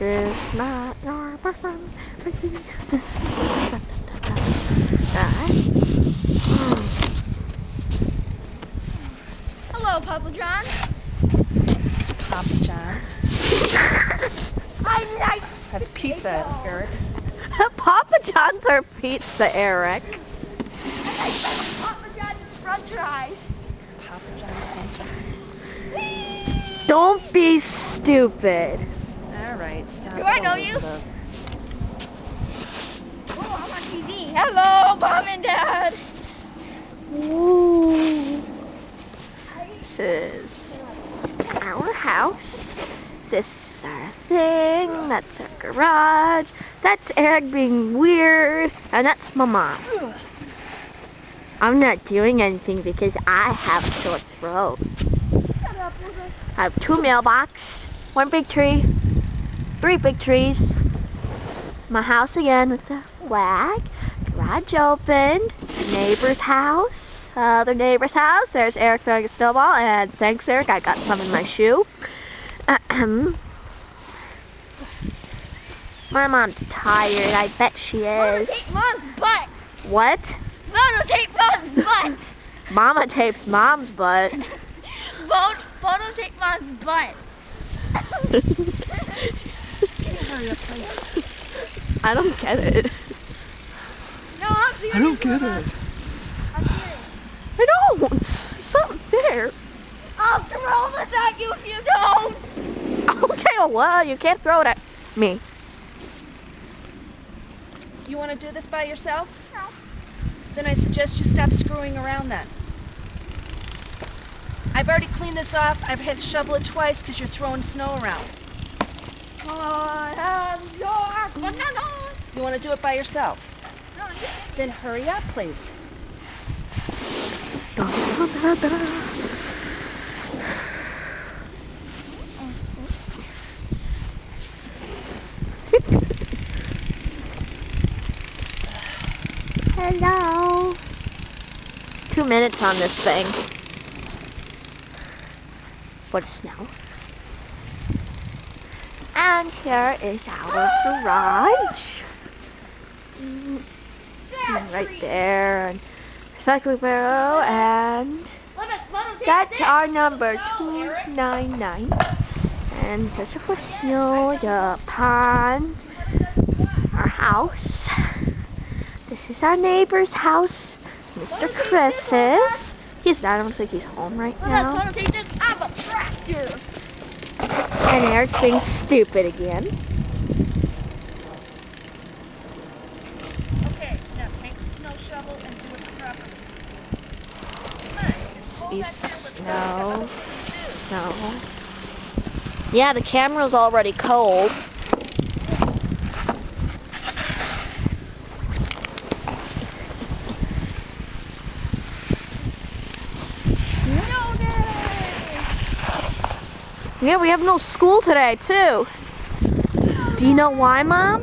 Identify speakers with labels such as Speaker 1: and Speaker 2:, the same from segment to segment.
Speaker 1: is not your person.
Speaker 2: Hello, Papa John.
Speaker 3: Papa John.
Speaker 2: I like
Speaker 3: That's pizza, Eric.
Speaker 1: Papa John's are pizza, Eric.
Speaker 2: Papa John's french fries.
Speaker 3: Papa John's french fries.
Speaker 1: Don't be stupid.
Speaker 3: All right, stop.
Speaker 2: Do I know you?
Speaker 3: Elizabeth.
Speaker 2: Oh, I'm on TV. Hello, Mom and Dad.
Speaker 1: Ooh. This is our house. This is our thing. That's our garage. That's Eric being weird. And that's my mom. I'm not doing anything because I have a sore throat.
Speaker 2: Shut up, Elizabeth.
Speaker 1: I have 2 mailboxes, 1 big tree, 3 big trees. My house again with the flag. Garage opened. Neighbor's house. Other neighbor's house. There's Eric throwing a snowball. And thanks, Eric. I got some in my shoe. My mom's tired. I bet she is.
Speaker 2: Take Mom's butt.
Speaker 1: What?
Speaker 2: Photo tape Mom's butt.
Speaker 1: Mama tapes mom's butt.
Speaker 2: Photo tape Mom's butt.
Speaker 3: Hurry up, please.
Speaker 1: I don't get it.
Speaker 2: No, I'm serious.
Speaker 3: I don't get it.
Speaker 2: I'm serious.
Speaker 1: I don't. There's something there.
Speaker 2: I'll throw this at you if you don't.
Speaker 1: Okay, well, you can't throw it at me.
Speaker 3: You want to do this by yourself?
Speaker 2: No.
Speaker 3: Then I suggest you stop screwing around then. I've already cleaned this off. I've had to shovel it twice because you're throwing snow around.
Speaker 2: I am your banana.
Speaker 3: You want to do it by yourself?
Speaker 2: No, you
Speaker 3: Then hurry up, please.
Speaker 1: Hello. It's 2 minutes on this thing. For the snow. And here is our garage. Right there. And recycling barrel. And that's our number 299. And there's for snow, the pond, our house. This is our neighbor's house, Mr. Chris's. He's not, I don't think he's home right now.
Speaker 2: I'm a tractor.
Speaker 1: And Eric's being stupid again.
Speaker 3: Okay, now take the snow shovel and do it properly. Come on, just hold
Speaker 1: See
Speaker 3: that down. Let's
Speaker 1: snow. Snow. Yeah, the camera's already cold. Yeah, we have no school today, too. Do you know why, Mom?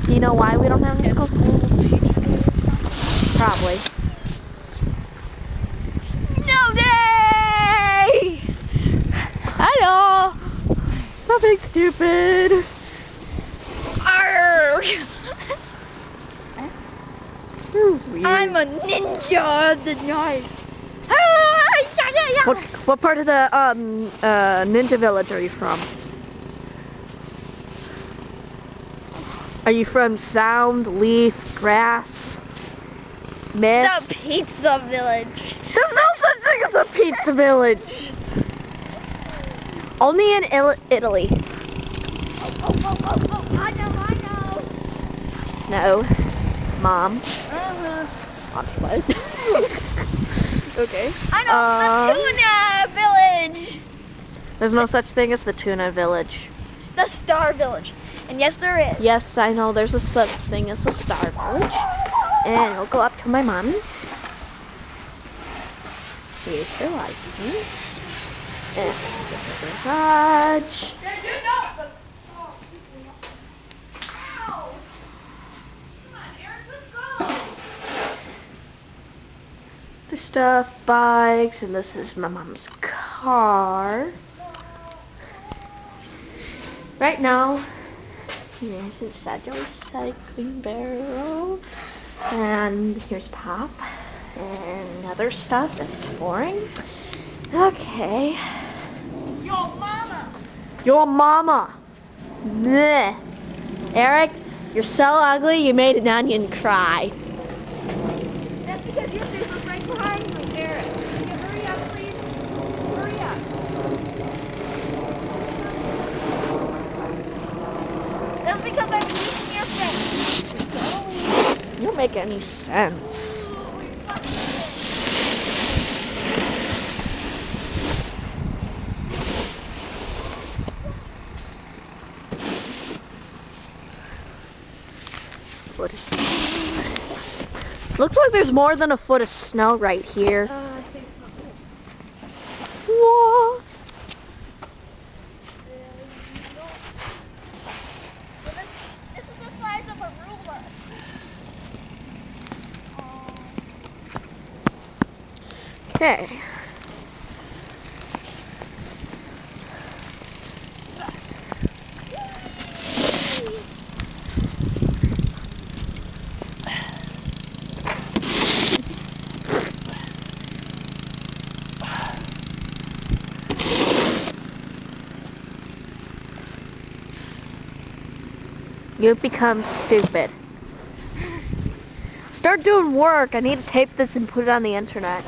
Speaker 1: Do you know why we don't have any school? Probably.
Speaker 2: No day!
Speaker 1: Hello! Nothing stupid.
Speaker 2: Arrgh.
Speaker 1: You're weird.
Speaker 2: I'm a ninja of the night.
Speaker 1: What part of the ninja village are you from? Are you from sound, leaf, grass, mist?
Speaker 2: The pizza village.
Speaker 1: There's no such thing as a pizza village. Only in Italy.
Speaker 2: Oh, I know.
Speaker 1: Snow. Mom.
Speaker 2: Uh-huh.
Speaker 1: What? Okay.
Speaker 2: I know the tuna village.
Speaker 1: There's no such thing as the tuna village.
Speaker 2: The Star Village. And yes, there is.
Speaker 1: Yes, I know there's a such thing as the Star Village. And I'll go up to my mom. Here's her license. And this is her garage. There's stuff, bikes, and this is my mom's car. right now, here's inside the recycling barrel. And here's Pop. And other stuff that's boring. Okay.
Speaker 2: Yo, mama.
Speaker 1: Your mama. Bleh. Eric, you're so ugly you made an onion cry.
Speaker 2: That's because your face was right behind you, Eric.
Speaker 3: Can you hurry up, please? Hurry up.
Speaker 2: That's because I'm bleaching your face.
Speaker 1: You don't make any sense. Foot of snow. Looks like there's more than a foot of snow right here.
Speaker 3: I think so.
Speaker 1: Whoa.
Speaker 2: This is the size of a ruler.
Speaker 1: Okay. You've become stupid. Start doing work. I need to tape this and put it on the internet.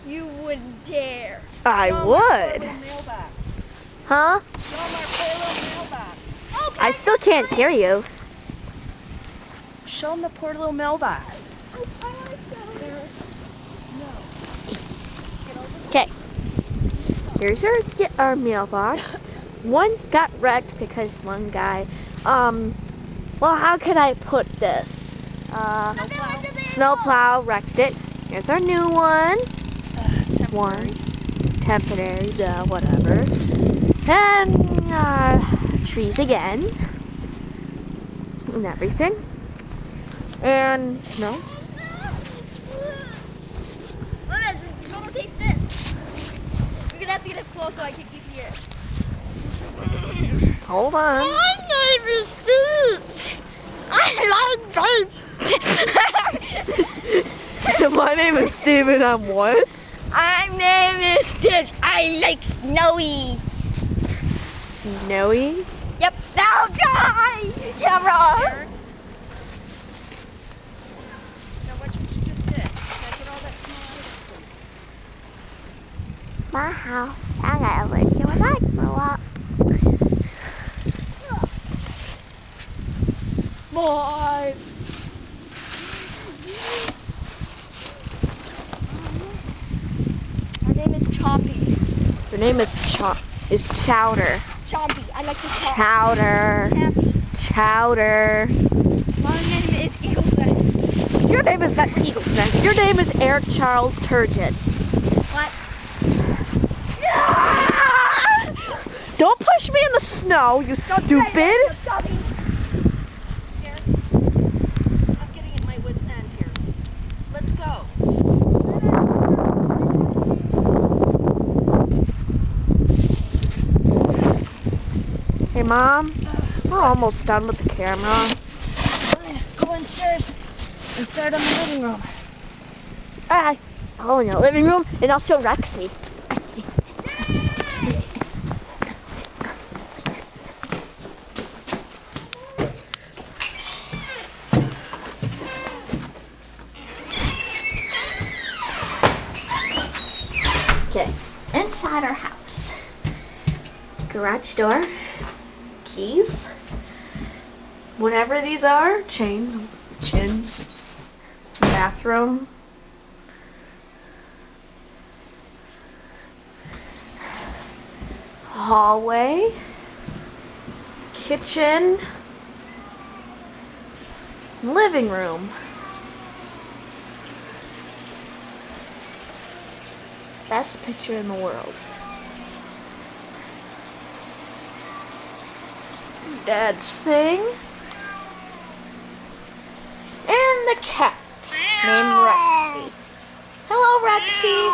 Speaker 2: You wouldn't dare.
Speaker 1: I would.
Speaker 3: Mailbox.
Speaker 1: Huh?
Speaker 3: Show them our poor little mailbox.
Speaker 1: I still can't hear you.
Speaker 3: Show them the poor little mailbox.
Speaker 1: Okay. Here's our mailbox. One got wrecked because one guy, well, how could I put this? Snowplow wrecked it. Here's our new one. Temporary, whatever. And trees again. And everything. And, no.
Speaker 2: Go tape this. You're gonna have to get it close so I can keep hearing.
Speaker 1: Hold on.
Speaker 2: My name is Stitch. I like grapes.
Speaker 1: My name is Steven. I'm what?
Speaker 2: My name is Stitch. I like snowy.
Speaker 1: Snowy?
Speaker 2: Yep. Now die. Camera.
Speaker 3: Eric? Now watch what you just did. Now get all that snow out of it, please.
Speaker 1: My house. I gotta live here when I grow up.
Speaker 2: Boy. Her name is Chompy.
Speaker 1: Your name is Chowder.
Speaker 2: Chompy. I like to chomp.
Speaker 1: Chowder.
Speaker 2: Champy.
Speaker 1: Chowder.
Speaker 2: My name is Eagleson.
Speaker 1: Your name is not Eagleson. Your name is Eric Charles Turgid.
Speaker 2: What?
Speaker 1: Don't push me in the snow, you stupid.
Speaker 3: Here. I'm getting at my wit's end here. Let's go.
Speaker 1: Hey, Mom. We're almost done with the camera.
Speaker 3: Go downstairs and start on the living room.
Speaker 1: Oh, in the living room, and I'll show Rexy. Okay, inside our house. Garage door, keys, whatever these are, chins, bathroom, hallway, kitchen, living room. Best picture in the world. Dad's thing. And the cat named Rexy. Hello, Rexy.